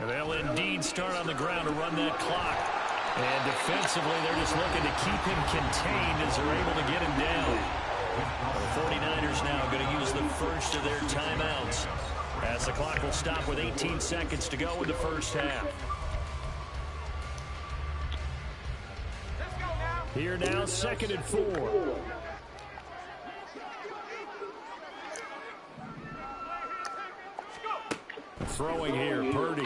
They'll indeed start on the ground to run that clock. And defensively, they're just looking to keep him contained as they're able to get him down. The 49ers now going to use the first of their timeouts, as the clock will stop with 18 seconds to go in the first half. Here now, 2nd and 4. Throwing here, Purdy.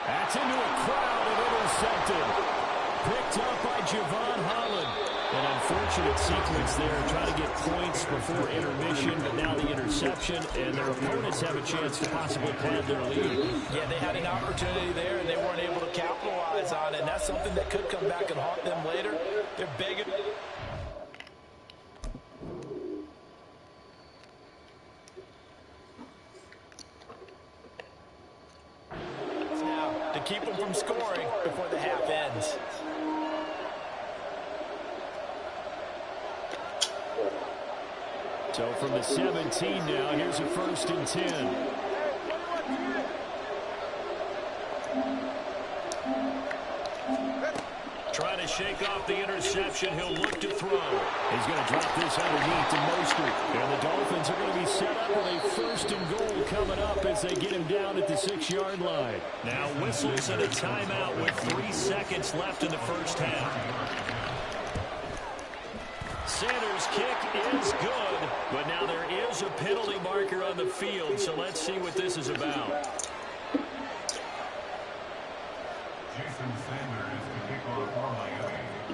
That's into a crowd and intercepted. Picked up by Javon Holland. An unfortunate sequence there, trying to get points before intermission, but now the interception, and their opponents have a chance to possibly pad their lead. Yeah, they had an opportunity there, and they weren't able to capitalize on it, and that's something that could come back and haunt them later. They're begging. Now, to keep them from scoring before the half ends. So from the 17 now, here's a 1st and 10. Trying to shake off the interception. He'll look to throw. He's going to drop this underneath to Mostert. And the Dolphins are going to be set up with a 1st and goal coming up as they get him down at the 6-yard line. Now whistles and a timeout with 3 seconds left in the first half. Sanders' kick is good, but now there is a penalty marker on the field, so let's see what this is about. Jason Sanders to kick off for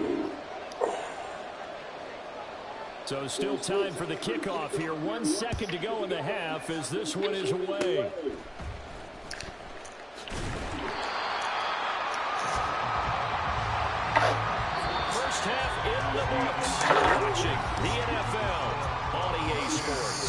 Miami. So still time for the kickoff here. 1 second to go in the half as this one is away. First half in the books. Watching the NFL on EA Sports.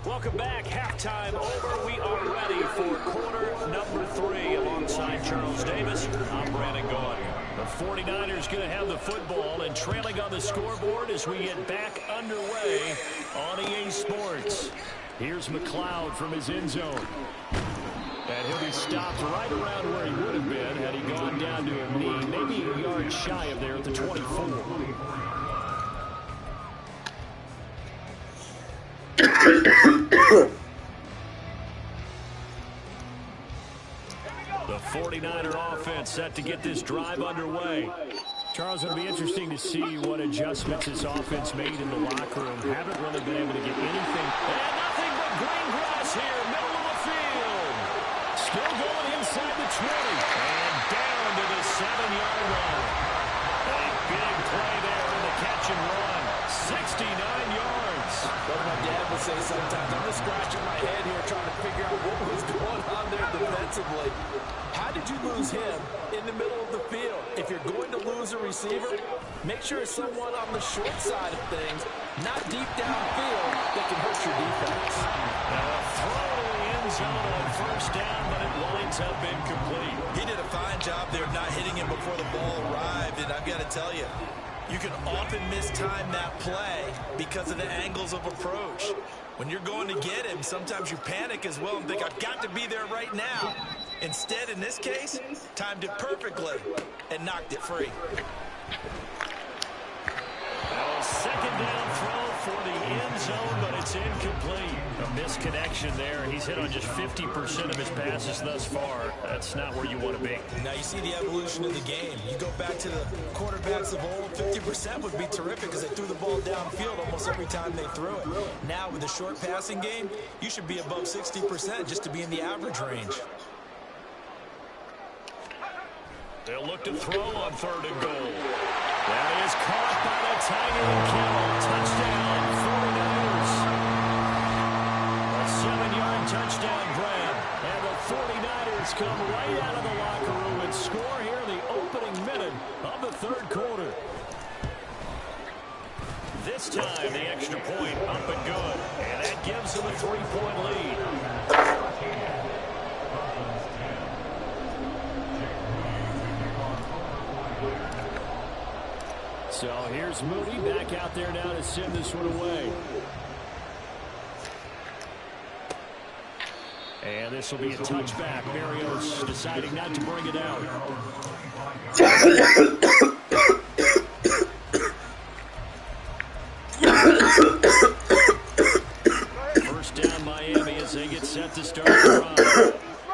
Welcome back. Halftime over. We are ready for quarter number 3 alongside Charles Davis. I'm Brandon Gaudin. The 49ers going to have the football and trailing on the scoreboard as we get back underway on EA Sports. Here's McLeod from his end zone. And he'll be stopped right around where he would have been had he gone down to a knee, maybe a yard shy of there at the 24. The 49er offense set to get this drive underway. Charles, it'll be interesting to see what adjustments this offense made in the locker room. Haven't really been able to get anything. And nothing but green grass here, middle of the field. Still going inside the 20. And down to the 7-yard line. A big play there in the catch and run. 69 yards. What my dad would say sometimes, I'm just scratching my head here trying to figure out what was going on there defensively. How did you lose him in the middle of the field? If you're going to lose a receiver, make sure it's someone on the short side of things, not deep downfield, that can hurt your defense. Now a throw to the end zone on first down, but it winds up incomplete. He did a fine job there not hitting him before the ball arrived, and I've got to tell you, you can often mistime that play because of the angles of approach. When you're going to get him, sometimes you panic as well and think, I've got to be there right now. Instead, in this case, timed it perfectly and knocked it free. A second down throw for the end zone, but it's incomplete. A misconnection there. He's hit on just 50% of his passes thus far. That's not where you want to be. Now you see the evolution of the game. You go back to the quarterbacks of old, 50% would be terrific because they threw the ball downfield almost every time they threw it. Now with the short passing game, you should be above 60% just to be in the average range. They'll look to throw on 3rd and goal. That is caught by the Tiger Kittle. Touchdown, 49ers. A 7-yard touchdown grab. And the 49ers come right out of the locker room and score here in the opening minute of the 3rd quarter. This time, the extra point up and good. And that gives them a 3-point lead. So here's Moody back out there now to send this one away. And this will be a touchback. Barrios deciding not to bring it out. First down Miami as they get set to start the run.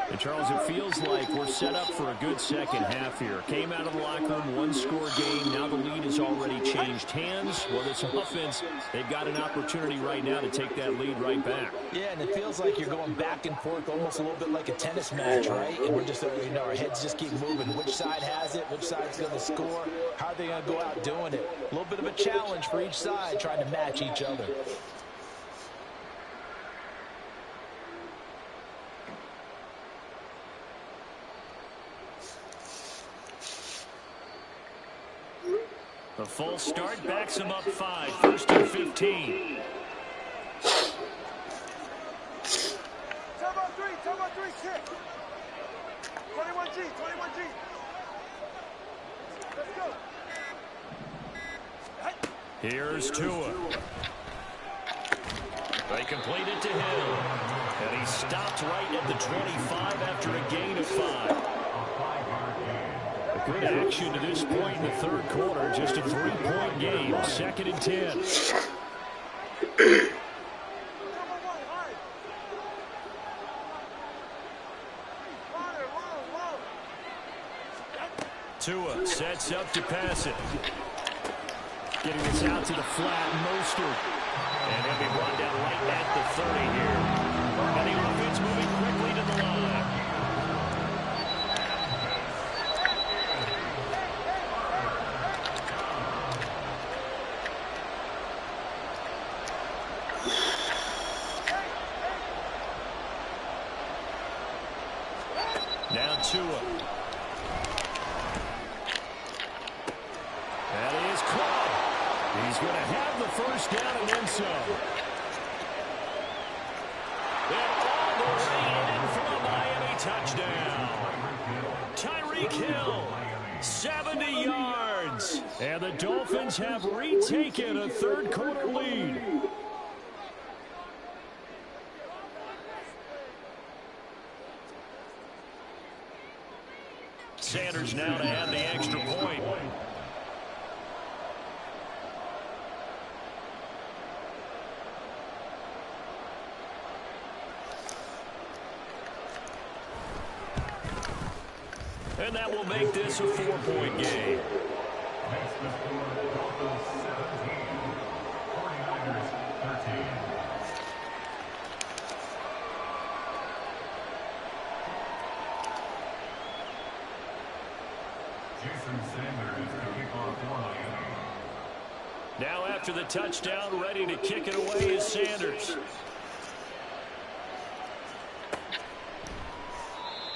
And Charles, it feels like we're set up for a good second half here. Came out of the locker room, one-score game. Now the lead has already changed hands. Well, this offense, they've got an opportunity right now to take that lead right back. Yeah, and it feels like you're going back and forth almost a little bit like a tennis match, right? And we're just, our heads just keep moving. Which side has it? Which side's going to score? How are they going to go out doing it? A little bit of a challenge for each side trying to match each other. The full start backs him up 5, 1st and 15. Turbo 3, kick. 21G. Let's go. Here's Tua. They complete it to Hill. And he stopped right at the 25 after a gain of 5. Good action to this point in the third quarter. Just a 3-point game. 2nd and 10. Tua sets up to pass it. Getting this out to the flat. Mostert. And he'll be brought down right at the 30 here. And the offense moving quickly to the line. Now Tua. That is caught. He's going to have the first down and then some. And all the way in for a Miami touchdown. Tyreek Hill, 70 yards. And the Dolphins have retaken a third quarter lead. Sanders now to add the extra point. And that will make this a 4-point game. Next to score, Dolphins 17, 49ers 13. Jason Sanders to kick off for Miami. Now after the touchdown, ready to kick it away is Sanders.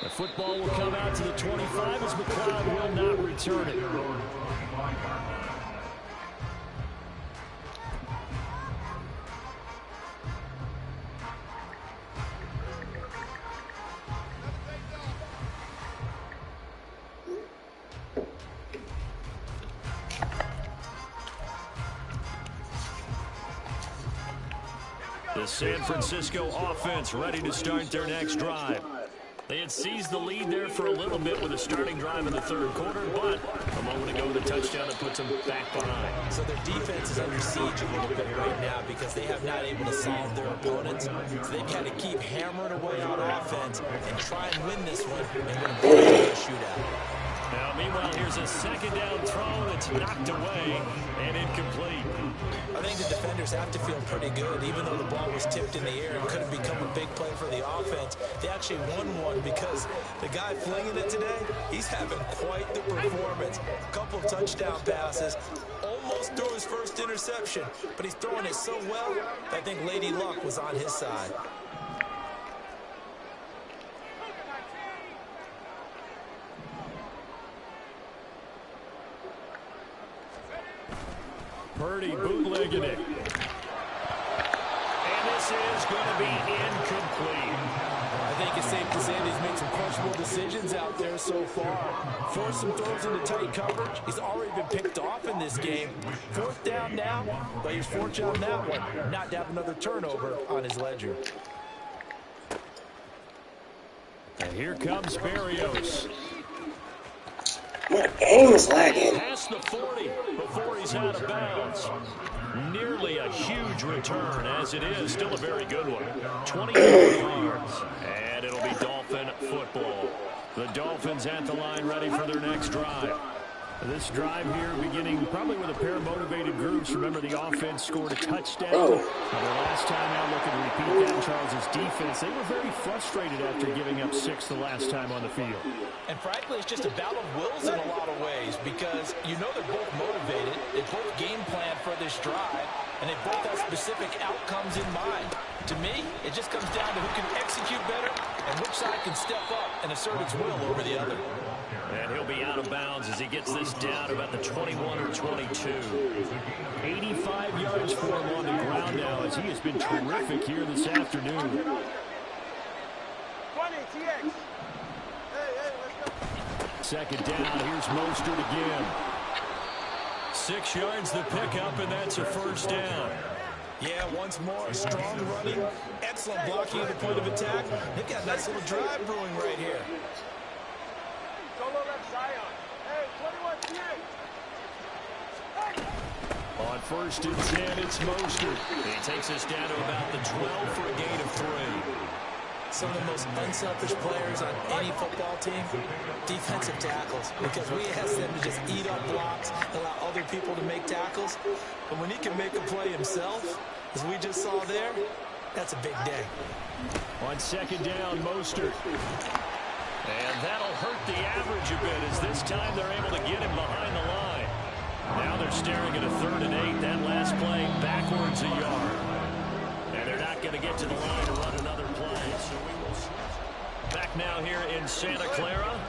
The football will come out to the 25 as McLeod will not return it. The San Francisco offense ready to start their next drive. They had seized the lead there for a little bit with a starting drive in the third quarter, but a moment ago the touchdown that puts them back behind. So their defense is under siege a little bit right now because they have not able to solve their opponents. So they kind of keep hammering away on offense and try and win this one and win a shootout. Now, meanwhile, here's a second down throw that's knocked away and incomplete. I think the defenders have to feel pretty good, even though the ball was tipped in the air and could have become a big play for the offense. They actually won one because the guy flinging it today, he's having quite the performance. A couple of touchdown passes, almost threw his first interception, but he's throwing it so well that I think Lady Luck was on his side. Purdy bootlegging it. And this is going to be incomplete. I think it's safe to say that he's made some questionable decisions out there so far. Forced some throws into tight coverage. He's already been picked off in this game. 4th down now, but he's fortunate on that one, not to have another turnover on his ledger. And here comes Berrios. My game is lagging. Past the 40 before he's out of bounds. Nearly a huge return, as it is. Still a very good one. 24 yards. And it'll be Dolphin football. The Dolphins at the line, ready for their next drive. This drive here beginning probably with a pair of motivated groups. Remember, the offense scored a touchdown. The last time out, looking to repeat that, Charles' defense, they were very frustrated after giving up 6 the last time on the field. And frankly, it's just a battle of wills in a lot of ways because you know they're both motivated. They both game plan for this drive, and they both have specific outcomes in mind. To me, it just comes down to who can execute better and which side can step up and assert its will over the other. And he'll be out of bounds as he gets this down about the 21 or 22. 85 yards for him on the ground now as he has been terrific here this afternoon. 20, TX. Hey, let's go. Second down, here's Mostert again. 6 yards the pickup, and that's a first down. Yeah, once more, strong running, excellent blocking at the point of attack. They've got a nice little drive brewing right here. Solo left Zion. Hey, 21, TX. On 1st and 10, it's Mostert. He takes us down to about the 12 for a gain of 3. Some of the most unselfish players on any football team, defensive tackles, because we ask them to just eat up blocks, allow other people to make tackles. But when he can make a play himself, as we just saw there, that's a big day. On 2nd down, Mostert. And that'll hurt the average a bit as this time they're able to get him behind the line. Now they're staring at a 3rd and 8. That last play backwards a yard. And they're not going to get to the line to run another play. So we will back now here in Santa Clara.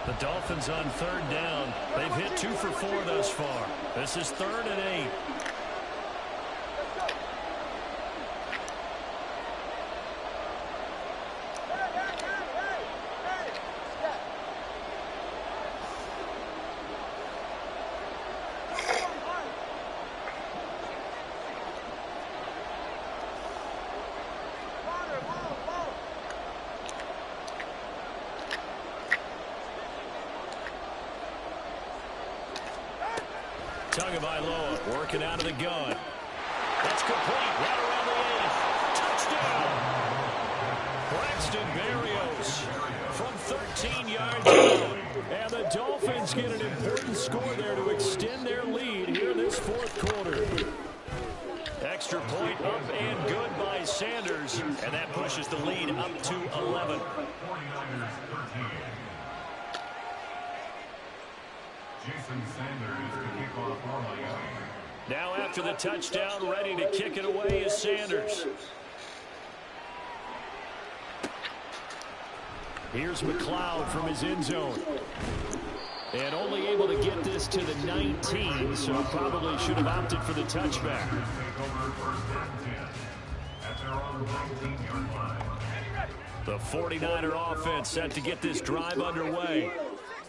The Dolphins on 3rd down. They've hit 2 for 4 thus far. This is 3rd and 8. Tagovailoa working out of the gun. That's complete. Right around the 8. Touchdown. Braxton Berrios from 13 yards out. And the Dolphins get an important score there to extend their lead here in this 4th quarter. Extra point up and good by Sanders. And that pushes the lead up to 11. Now after the touchdown, ready to kick it away is Sanders. Here's McLeod from his end zone. And only able to get this to the 19, so probably should have opted for the touchback. The 49er offense set to get this drive underway.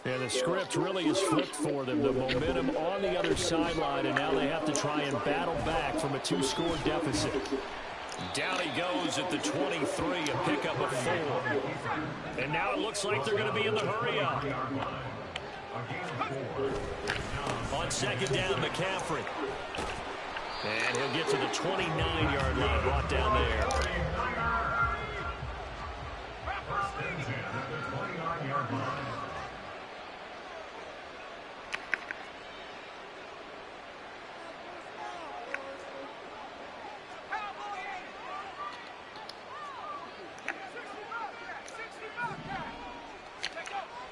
And the script really is flipped for them. The momentum on the other sideline, and now they have to try and battle back from a 2-score deficit. Down he goes at the 23, a pickup of 4. And now it looks like they're going to be in the hurry-up. On 2nd down, McCaffrey. And he'll get to the 29-yard line, brought down there.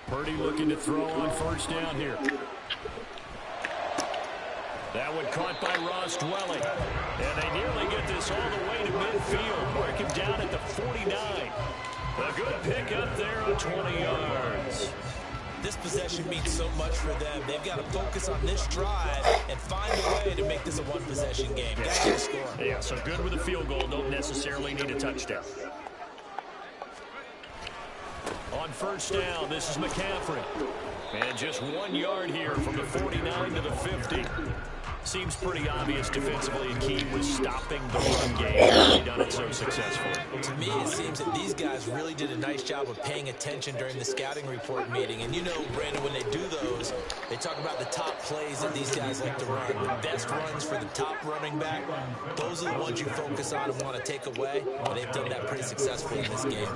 Purdy looking to throw on 1st down here. That one caught by Ross Dwelling. And they nearly get this all the way to midfield. Mark him down at the 49. A good pickup there on 20 yards. This possession means so much for them. They've got to focus on this drive and find a way to make this a one-possession game. Got to score. Yeah, so good with a field goal. Don't necessarily need a touchdown. On first down, this is McCaffrey. And just 1 yard here from the 49 to the 50. Seems pretty obvious defensively and key was stopping the run game. They've done it so successfully. To me, it seems that these guys really did a nice job of paying attention during the scouting report meeting. And you know, Brandon, when they do those, they talk about the top plays that these guys like to run. The best runs for the top running back, those are the ones you focus on and want to take away. And they've done that pretty successfully in this game.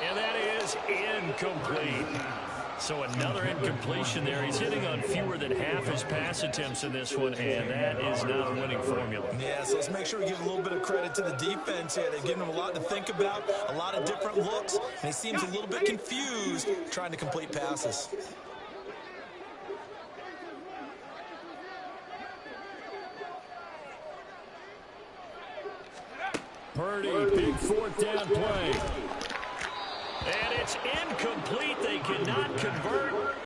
And that is incomplete. So another incompletion there. He's hitting on fewer than half his pass attempts in this one, and that is not a winning formula. Yeah, so let's make sure we give a little bit of credit to the defense here. They've given him a lot to think about, a lot of different looks, and he seems a little bit confused trying to complete passes. Purdy, big fourth down play. And it's incomplete. They cannot convert